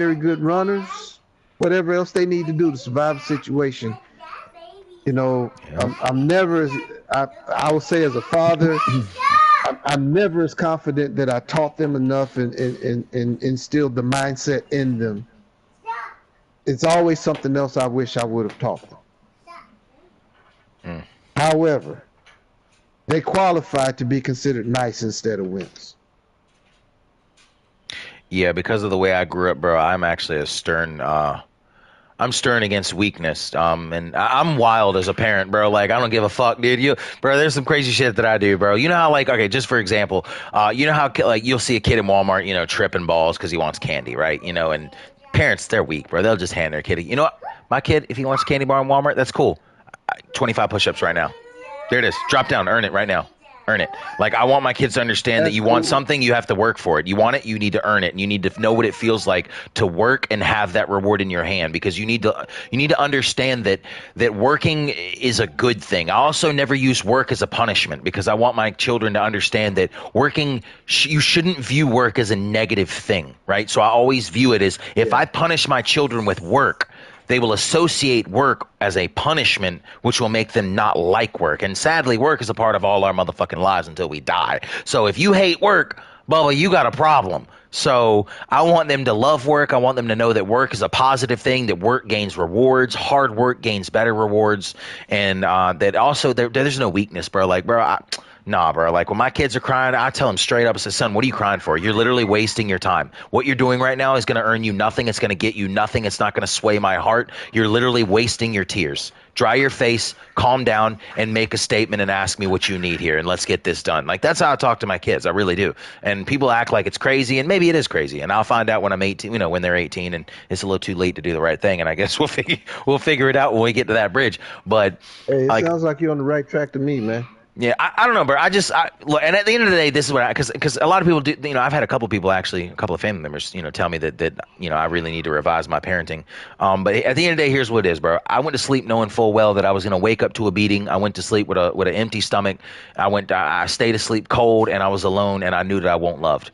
very good runners, whatever else they need to do to survive a situation. You know, Yep. I'm never as I will say as a father, I'm never as confident that I taught them enough and instilled the mindset in them. It's always something else I wish I would have taught them. Mm. However, they qualify to be considered nice instead of wimps. Yeah, because of the way I grew up, bro, I'm actually a stern. I'm stern against weakness. And I'm wild as a parent, bro. Like, I don't give a fuck, dude. Bro, there's some crazy shit that I do, bro. You know how, like, okay, just for example, you know how, like, you'll see a kid in Walmart, you know, tripping balls because he wants candy, right? You know, and parents, they're weak, bro. They'll just hand their kid, you know what? My kid, if he wants a candy bar in Walmart, that's cool. 25 push-ups right now. There it is. Drop down. Earn it right now. Earn it. Like, I want my kids to understand that That's you want cool. something, you have to work for it. You want it, you need to earn it. And you need to know what it feels like to work and have that reward in your hand, because you need to understand that working is a good thing. I also never use work as a punishment, because I want my children to understand that working, you shouldn't view work as a negative thing, right? So I always view it as, if Yeah. I punish my children with work, they will associate work as a punishment, which will make them not like work. And sadly, work is a part of all our motherfucking lives until we die. So if you hate work, Bubba, you got a problem. So I want them to love work. I want them to know that work is a positive thing, that work gains rewards, hard work gains better rewards, and that also there's no weakness, bro. Like, bro, nah, bro. Like, when my kids are crying, I tell them straight up, I say, son, what are you crying for? You're literally wasting your time. What you're doing right now is going to earn you nothing. It's going to get you nothing. It's not going to sway my heart. You're literally wasting your tears. Dry your face, calm down, and make a statement and ask me what you need here, and let's get this done. Like, that's how I talk to my kids. I really do. And people act like it's crazy, and maybe it is crazy. And I'll find out when I'm 18, you know, when they're 18, and it's a little too late to do the right thing. And I guess we'll figure it out when we get to that bridge. But Hey, it like, sounds like you're on the right track to me, man. yeah, I don't know, bro. Look, and at the end of the day, this is what because a lot of people do. You know, I've had a couple people, actually, a couple of family members, you know, tell me that you know, I really need to revise my parenting. But at the end of the day, here's what it is, bro. I went to sleep knowing full well that I was going to wake up to a beating. I went to sleep with an empty stomach. I stayed asleep cold, and I was alone, and I knew that I won't loved.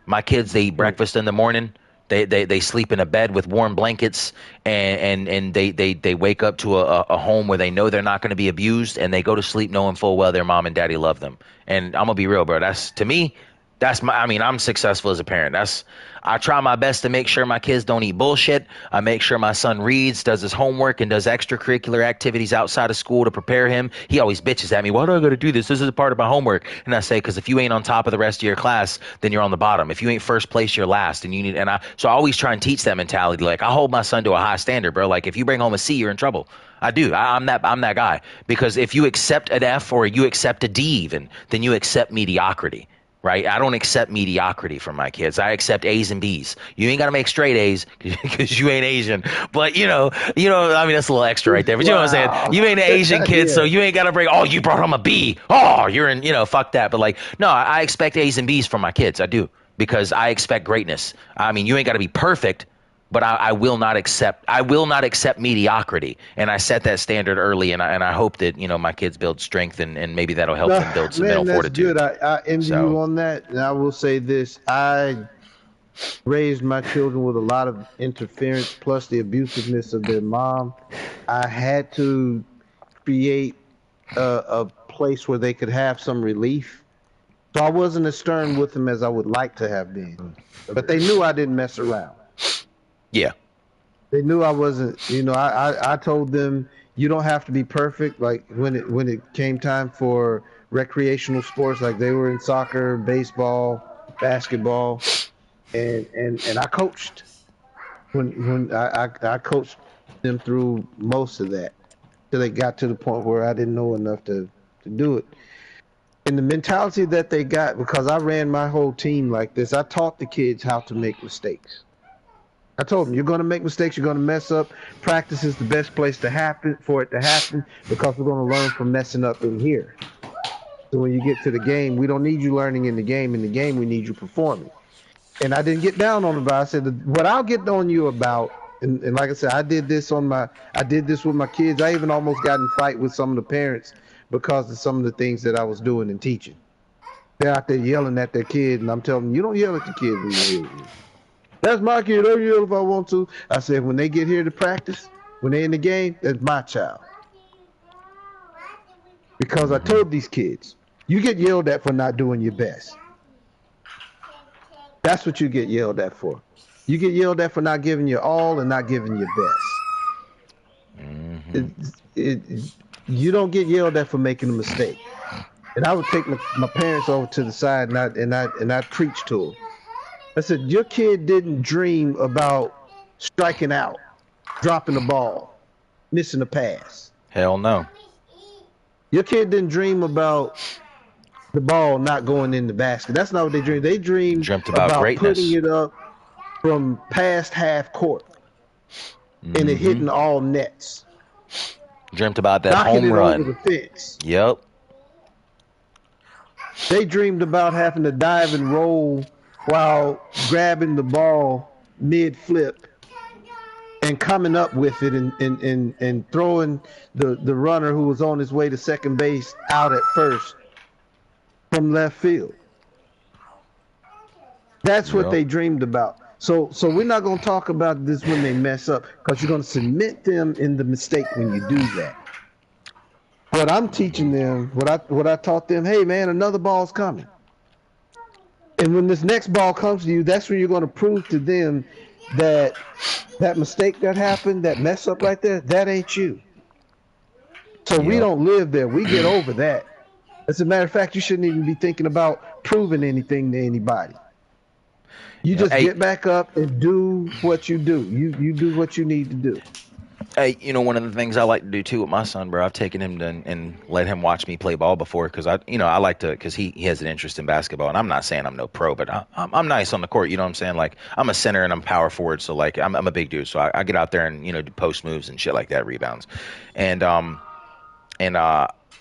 My kids, they eat Mm. breakfast in the morning. They sleep in a bed with warm blankets, and they wake up to a home where they know they're not going to be abused, and they go to sleep knowing full well their mom and daddy love them. And I'm gonna be real, bro. That's, to me, I mean, I'm successful as a parent. I try my best to make sure my kids don't eat bullshit. I make sure my son reads, does his homework, and does extracurricular activities outside of school to prepare him. He always bitches at me, why do I got to do this? This is a part of my homework. And I say, because if you ain't on top of the rest of your class, then you're on the bottom. If you ain't first place, you're last. So I always try and teach that mentality. Like, I hold my son to a high standard, bro. Like, if you bring home a C, you're in trouble. I do. I'm that guy. Because if you accept an F, or you accept a D even, then you accept mediocrity. Right? I don't accept mediocrity from my kids. I accept A's and B's. You ain't got to make straight A's because you ain't Asian. But I mean, that's a little extra right there. But you know what I'm saying? Wow. You ain't an Asian kid, so Yeah. you ain't got to bring, oh, you brought home a B. Oh, you're in, fuck that. But, like, no, I expect A's and B's from my kids. I do. Because I expect greatness. I mean, you ain't got to be perfect, but I will not accept mediocrity. And I set that standard early, and I hope that, my kids build strength, and maybe that'll help them Nah, build some man, mental that's fortitude. good. I envy you So, on that. And I will say this. I raised my children with a lot of interference plus the abusiveness of their mom. I had to create a place where they could have some relief. So I wasn't as stern with them as I would like to have been. But they knew I didn't mess around. yeah. They knew I wasn't, I told them you don't have to be perfect. Like when it came time for recreational sports, like they were in soccer, baseball, basketball, and I coached when I coached them through most of that till they got to the point where I didn't know enough to do it. And the mentality that they got, because I ran my whole team like this, I taught the kids how to make mistakes. I told them, you're going to make mistakes, you're going to mess up. Practice is the best place for it to happen, because we're going to learn from messing up in here. So when you get to the game, we don't need you learning in the game. In the game, we need you performing. And I didn't get down on them, but I said, what I'll get on you about, and like I said, I did this with my kids. I even almost got in a fight with some of the parents because of some of the things that I was doing and teaching. They're out there yelling at their kid, and I'm telling them, you don't yell at the kid when you hear me. That's my kid. I'll yell if I want to. I said, when they get here to practice, when they're in the game, that's my child. Because I told these kids, you get yelled at for not doing your best. That's what you get yelled at for. You get yelled at for not giving your all and not giving your best. You don't get yelled at for making a mistake. And I would take my parents over to the side and I preach to them. I said, your kid didn't dream about striking out, dropping the ball, missing a pass. Hell no. Your kid didn't dream about the ball not going in the basket. That's not what they dreamed. They dreamed about greatness. Putting it up from past half court and it hitting all nets. Dreamt about that knocking home run. Over the fence. Yep. They dreamed about having to dive and roll while grabbing the ball mid-flip and coming up with it and throwing the runner who was on his way to second base out at first from left field. That's what they dreamed about. So we're not going to talk about this when they mess up, because you're going to cement them in the mistake when you do that. What I'm teaching them, what I taught them, hey man, another ball's coming. And when this next ball comes to you, that's when you're going to prove to them that mistake that happened, that mess up right there, that ain't you. So we don't live there. We get over that. As a matter of fact, you shouldn't even be thinking about proving anything to anybody. You just get back up and do what you do. You do what you need to do. Hey, one of the things I like to do too with my son, bro, I've taken him and let him watch me play ball before, because I like to, because he has an interest in basketball, and I'm not saying I'm no pro, but I'm nice on the court. You know what I'm saying? Like, I'm a center and I'm power forward, so like I'm a big dude, so I get out there and do post moves and shit like that, rebounds, and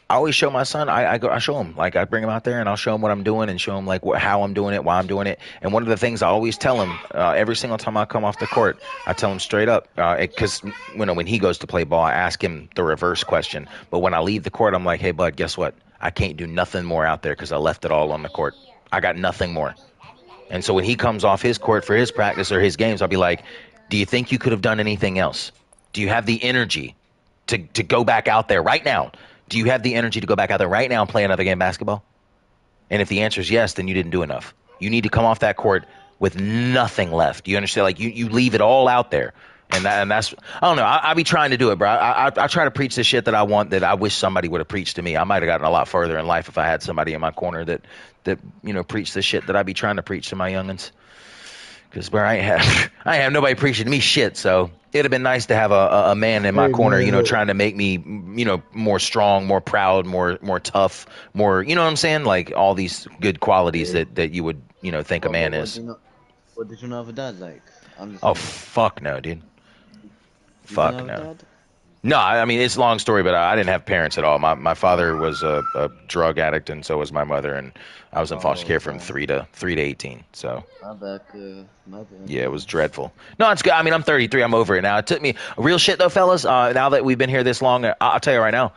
I always show my son. I show him, like, I bring him out there and I'll show him what I'm doing and show him like how I'm doing it, why I'm doing it. And one of the things I always tell him every single time I come off the court, I tell him straight up, because when he goes to play ball, I ask him the reverse question. But when I leave the court, I'm like, hey bud, guess what? I can't do nothing more out there because I left it all on the court. I got nothing more. And so when he comes off his court for his practice or his games, I'll be like, do you think you could have done anything else? Do you have the energy to go back out there right now? Do you have the energy to go back out there right now and play another game of basketball? And if the answer is yes, then you didn't do enough. You need to come off that court with nothing left. You understand? Like, you leave it all out there. And that's, I don't know. I be trying to do it, bro. I try to preach the shit that I want, that I wish somebody would have preached to me. I might have gotten a lot further in life if I had somebody in my corner that preached the shit that I be trying to preach to my youngins. Because I have nobody preaching to me shit, so it'd have been nice to have a man in my corner, trying to make me, more strong, more proud, more tough, more, you know what I'm saying? Like, all these good qualities that you would, think a man is. What did you know of a dad like? Fuck no, dude. Fuck no. No, I mean, it's a long story, but I didn't have parents at all. My father was a drug addict, and so was my mother, and I was in foster care from 3 to 18. So my bad. Yeah, it was dreadful. No, it's good. I mean, I'm 33. I'm over it now. It took me real shit though, fellas. Now that we've been here this long, I'll tell you right now.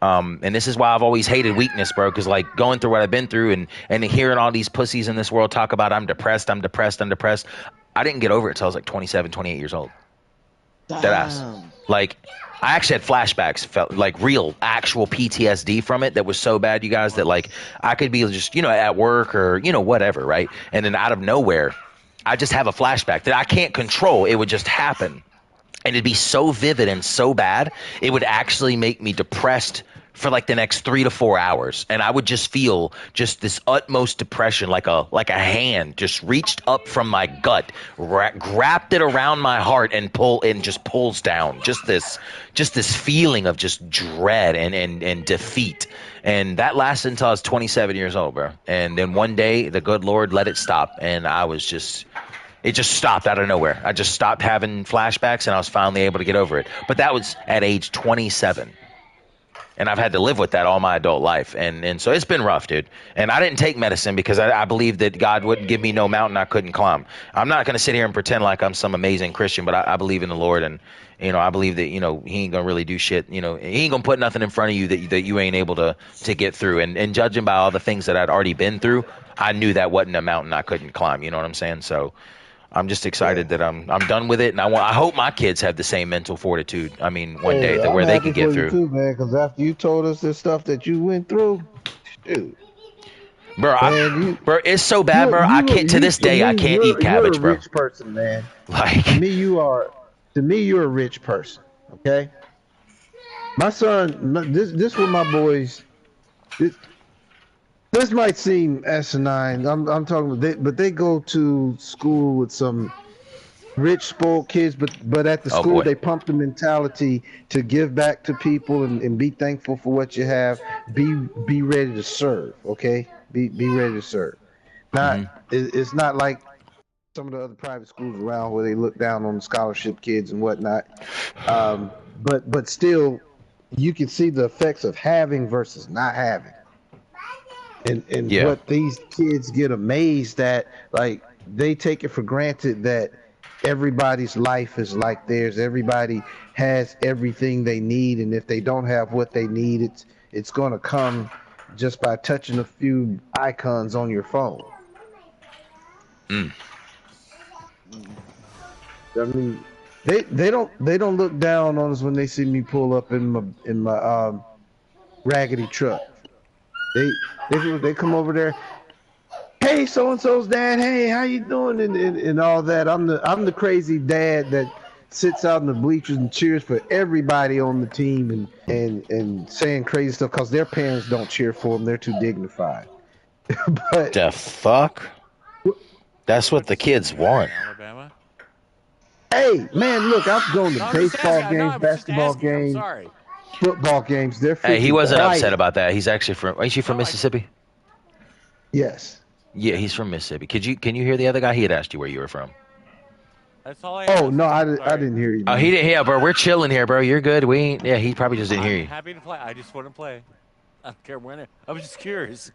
And this is why I've always hated weakness, bro. Because like going through what I've been through and hearing all these pussies in this world talk about I'm depressed. I didn't get over it till I was like 27, 28 years old. Deadass. Like, I actually had flashbacks, felt like real, actual PTSD from it that was so bad, you guys, that like I could be just, at work or, whatever, right? And then out of nowhere, I just have a flashback that I can't control. It would just happen. And it'd be so vivid and so bad, it would actually make me depressed for like the next 3 to 4 hours. And I would just feel just this utmost depression, like a hand just reached up from my gut, wrapped it around my heart and just pulls down. Just this feeling of just dread and defeat. And that lasted until I was 27 years old, bro. And then one day the good Lord let it stop. And it just stopped out of nowhere. I just stopped having flashbacks and I was finally able to get over it. But that was at age 27. And I've had to live with that all my adult life. And so it's been rough, dude. And I didn't take medicine because I believe that God wouldn't give me no mountain I couldn't climb. I'm not going to sit here and pretend like I'm some amazing Christian, but I believe in the Lord. And, I believe that, he ain't going to really do shit. He ain't going to put nothing in front of you that you ain't able to get through. And judging by all the things that I'd already been through, I knew that wasn't a mountain I couldn't climb. You know what I'm saying? So I'm just excited that I'm done with it, and I hope my kids have the same mental fortitude. I mean, one day Hey, that I'm where they happy can get for you through. too, man. Because after you told us this stuff that you went through, dude, Bro, man, bro, it's so bad, bro. I can't to this to day I me, can't eat you're a cabbage, bro. rich person, man. Like, To me, you're a rich person. Okay, my son, this with my boys. This might seem asinine. I'm talking, but they go to school with some rich, spoiled kids. But at the oh school, boy. they pump the mentality to give back to people and be thankful for what you have. Be ready to serve. Okay, be ready to serve. Hmm. It's not like some of the other private schools around where they look down on the scholarship kids and whatnot. But still, you can see the effects of having versus not having. And Yeah. what these kids get amazed at, like they take it for granted that everybody's life is like theirs. Everybody has everything they need, and if they don't have what they need, it's gonna come just by touching a few icons on your phone. Mm. I mean, they don't look down on us when they see me pull up in my raggedy truck. They come over there. Hey, so and so's dad. Hey, how you doing? And all that. I'm the crazy dad that sits out in the bleachers and cheers for everybody on the team and saying crazy stuff because their parents don't cheer for them. They're too dignified. But The fuck? That's what the kids want. Alabama. hey, man, look, I've gone to No, I'm just baseball asking. No, games, I was just basketball asking. I'm games, sorry. football games. They're Hey, he freaking wasn't quiet. upset about that. He's actually from. Ain't you from No, Mississippi? Yes. Yeah, he's from Mississippi. Can you hear the other guy? He had asked you where you were from. That's all I Oh asked. no, I Sorry. didn't hear you. Oh, he didn't. Yeah, bro, we're chilling here, bro. You're good. We ain't. Yeah, he probably just didn't hear I'm you. happy to play. I just want to play. I don't care when. I was just curious.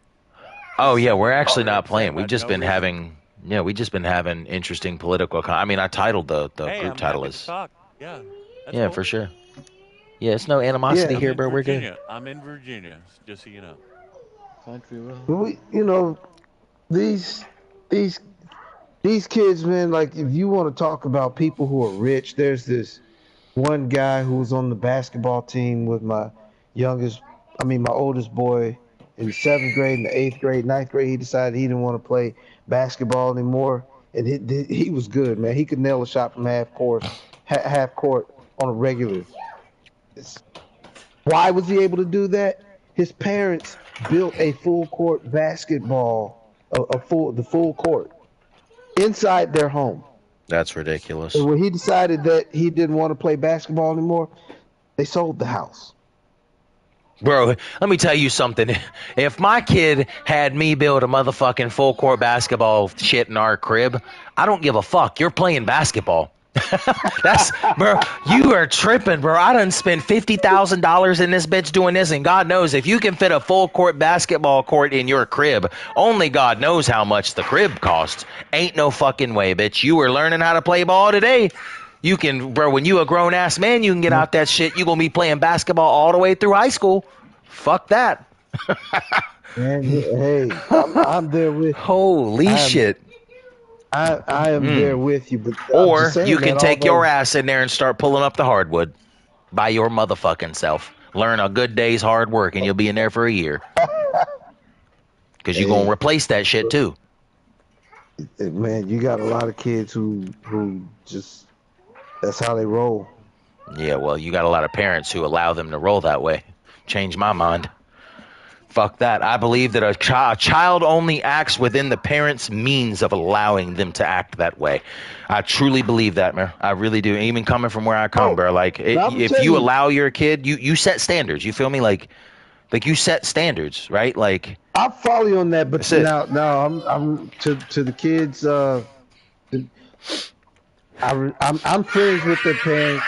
Oh yeah, we're actually Very not upset playing. We've about just no been reason. having. Yeah, we just been having interesting political. I mean, I titled the Hey, group I'm title happy to as. talk. Yeah. That's Yeah, cool. for sure. Yeah, it's no animosity Yeah, here, I'm in bro. We're good. Virginia. I'm in Virginia, just so you know. Country road. we these these these kids, man. Like if you want to talk about people who are rich, there's this one guy who was on the basketball team with my oldest boy in seventh grade, in the eighth grade, ninth grade. He decided he didn't want to play basketball anymore, and he was good, man. He could nail a shot from half court on a regular. Why was he able to do that? His parents built a full court basketball, the full court inside their home. That's And ridiculous. when he decided that he didn't want to play basketball anymore, they sold the house. Bro, let me tell you something. If my kid had me build a motherfucking full court basketball shit in our crib, I don't give a fuck. You're playing basketball. That's, bro, you are tripping, bro. I done spent $50,000 in this bitch doing this, and God knows if you can fit a full court basketball court in your crib, only God knows how much the crib costs. Ain't no fucking way, bitch. You were learning how to play ball today. You can, bro, when you a grown ass man, you can get out that shit. You gonna be playing basketball all the way through high school. Fuck that. And hey, I'm there with you. Holy I'm shit. I am there with you, but I'm just Or saying, you can man, take your ass in there and start pulling up the hardwood by your motherfucking self. Learn a good day's hard work and you'll be in there for a year. Because you're going to Hey, replace that shit too. man, you got a lot of kids who just that's how they roll. Yeah, well, you got a lot of parents who allow them to roll that way. Change my mind. Fuck that. I believe that a child only acts within the parents' means of allowing them to act that way. I truly believe that, man. I really do. Even coming from where I come, Oh, bro. Like, I'm if telling you you, allow your kid, you set standards. You feel me? Like you set standards, right? Like, I follow you on that, but that's it. now I'm to the kids. I'm friends with their parents.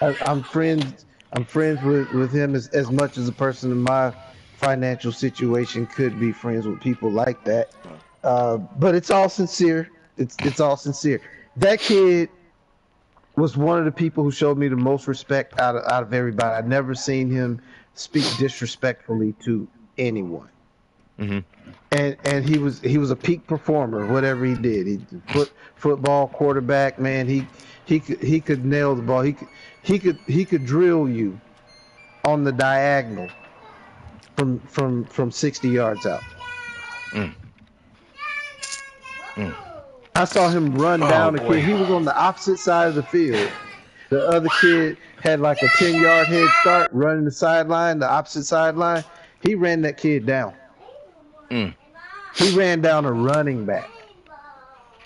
I'm friends with him as much as a person in my financial situation could be friends with people like that. But it's all sincere. It's all sincere. That kid was one of the people who showed me the most respect out of everybody. I've never seen him speak disrespectfully to anyone. Hmm. and he was a peak performer. Whatever he did, football, quarterback. Man, he could nail the ball. He could drill you on the diagonal from 60 yards out. Mm. Mm. I saw him run Oh down a boy. kid. He was on the opposite side of the field. The other kid had like a 10-yard head start running the sideline, the opposite sideline. He ran that kid down. Mm. He ran down a running back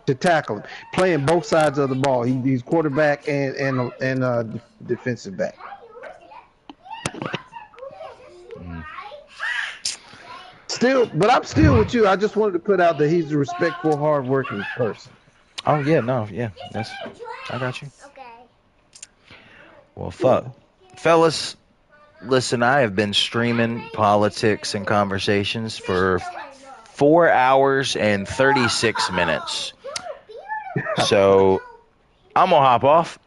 to tackle him, playing both sides of the ball. He's quarterback and defensive back. Mm. Still, but I'm still with you. I just wanted to put out that he's a respectful, hardworking person. Oh yeah, no, yeah, I got you. Well, fuck, fellas. Listen, I have been streaming politics and conversations for 4 hours and 36 minutes. So I'm gonna hop off.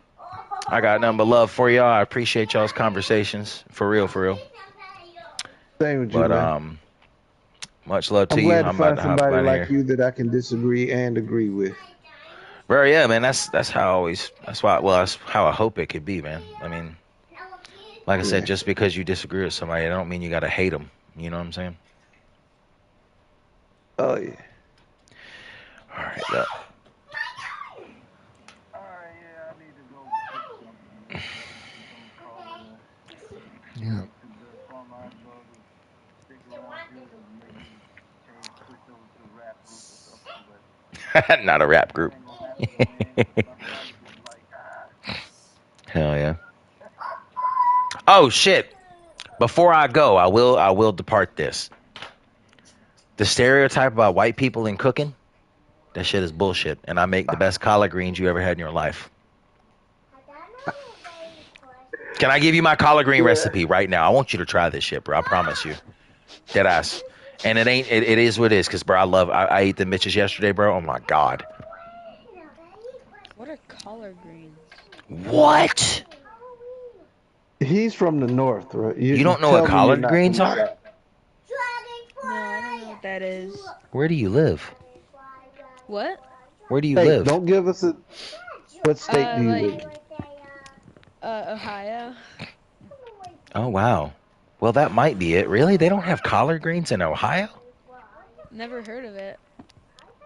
I got nothing but love for y'all. I appreciate y'all's conversations. For real, for real. Same with you, But man. much love to I'm you. glad to I'm about find to hop somebody out of like here. you that I can disagree and agree with. Bro, yeah, man, that's how I always that's how I hope it could be, man. I mean, like I said, Yeah. just because you disagree with somebody, I don't mean you gotta hate them. You know what I'm saying? Oh yeah. All right, look. Yeah. Not a rap group. Hell yeah. Oh shit. Before I go, I will depart this. The stereotype about white people in cooking, that shit is bullshit. And I make the best collard greens you ever had in your life. Can I give you my collard green recipe right now? I want you to try this shit, bro. I promise you. Dead ass. And it is what it is, because, bro, I ate the Mitches yesterday, bro. Oh, my God. What are collard greens? What? He's from the north, right? You don't know tell what me you're collard not from greens the are? south. No, I don't know what that is. Where do you live? What? Where do you Hey, live? don't give us a. What state do you live in? Ohio. Oh, wow. Well, that might be it. Really? They don't have collard greens in Ohio? Never heard of it.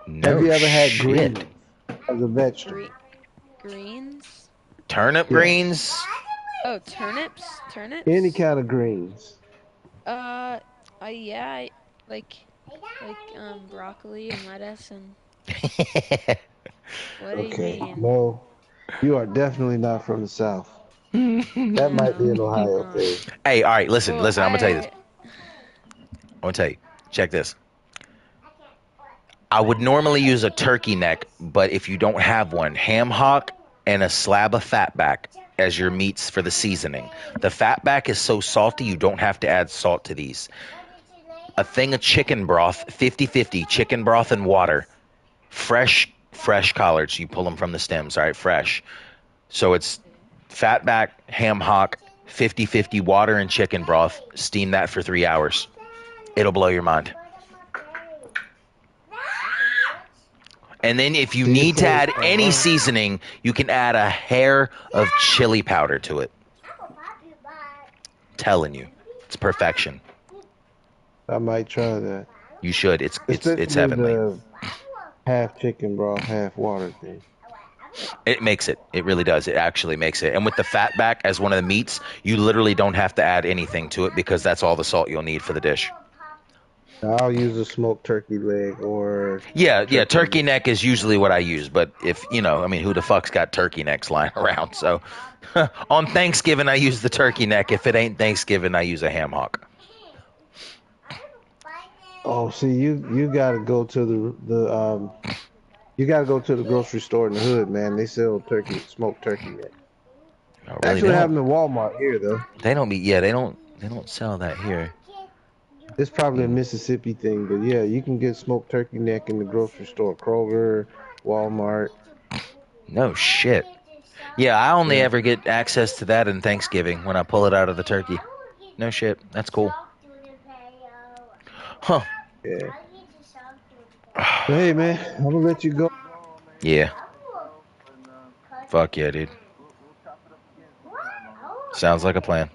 No Have you ever had shit. greens as a vegetable? Greens? Turnip Yeah. greens? Oh, turnips? Turnips? Any kind of greens. Yeah, like broccoli and lettuce and. What do you Okay. mean? No, you are definitely not from the south. That might be an No, Ohio no. thing. Hey, all right, listen, Well, I'm gonna tell you this. I'm gonna tell you. Check this. I would normally use a turkey neck, but if you don't have one, ham hock and a slab of fatback as your meats for the seasoning. The fatback is so salty you don't have to add salt to these. A thing of chicken broth, 50-50, chicken broth and water. Fresh collards. You pull them from the stems, all right, fresh. So it's fatback, ham hock, 50-50 water and chicken broth. Steam that for 3 hours. It'll blow your mind. And then if you need to add any seasoning, you can add a hair of chili powder to it. Telling you, it's perfection. I might try that. You should. It's Especially heavenly. the half chicken broth, half water thing. It makes it. It really does. It actually makes it. And with the fatback as one of the meats, you literally don't have to add anything to it because that's all the salt you'll need for the dish. I'll use a smoked turkey leg or Yeah, turkey neck is usually what I use, but if, who the fuck's got turkey necks lying around? So on Thanksgiving, I use the turkey neck. If it ain't Thanksgiving, I use a ham hock. Oh, see, you gotta go to you gotta go to the grocery store in the hood, man. They sell smoked turkey neck. Oh, really? Actually, have them in Walmart here though. They don't sell that here. It's probably a Mississippi thing, but yeah, you can get smoked turkey neck in the grocery store, Kroger, Walmart. No shit. Yeah, I only ever get access to that in Thanksgiving when I pull it out of the turkey. No shit. That's cool. Huh. Yeah. But hey, man, I'm gonna let you go. Yeah. Fuck yeah, dude. Sounds like a plan.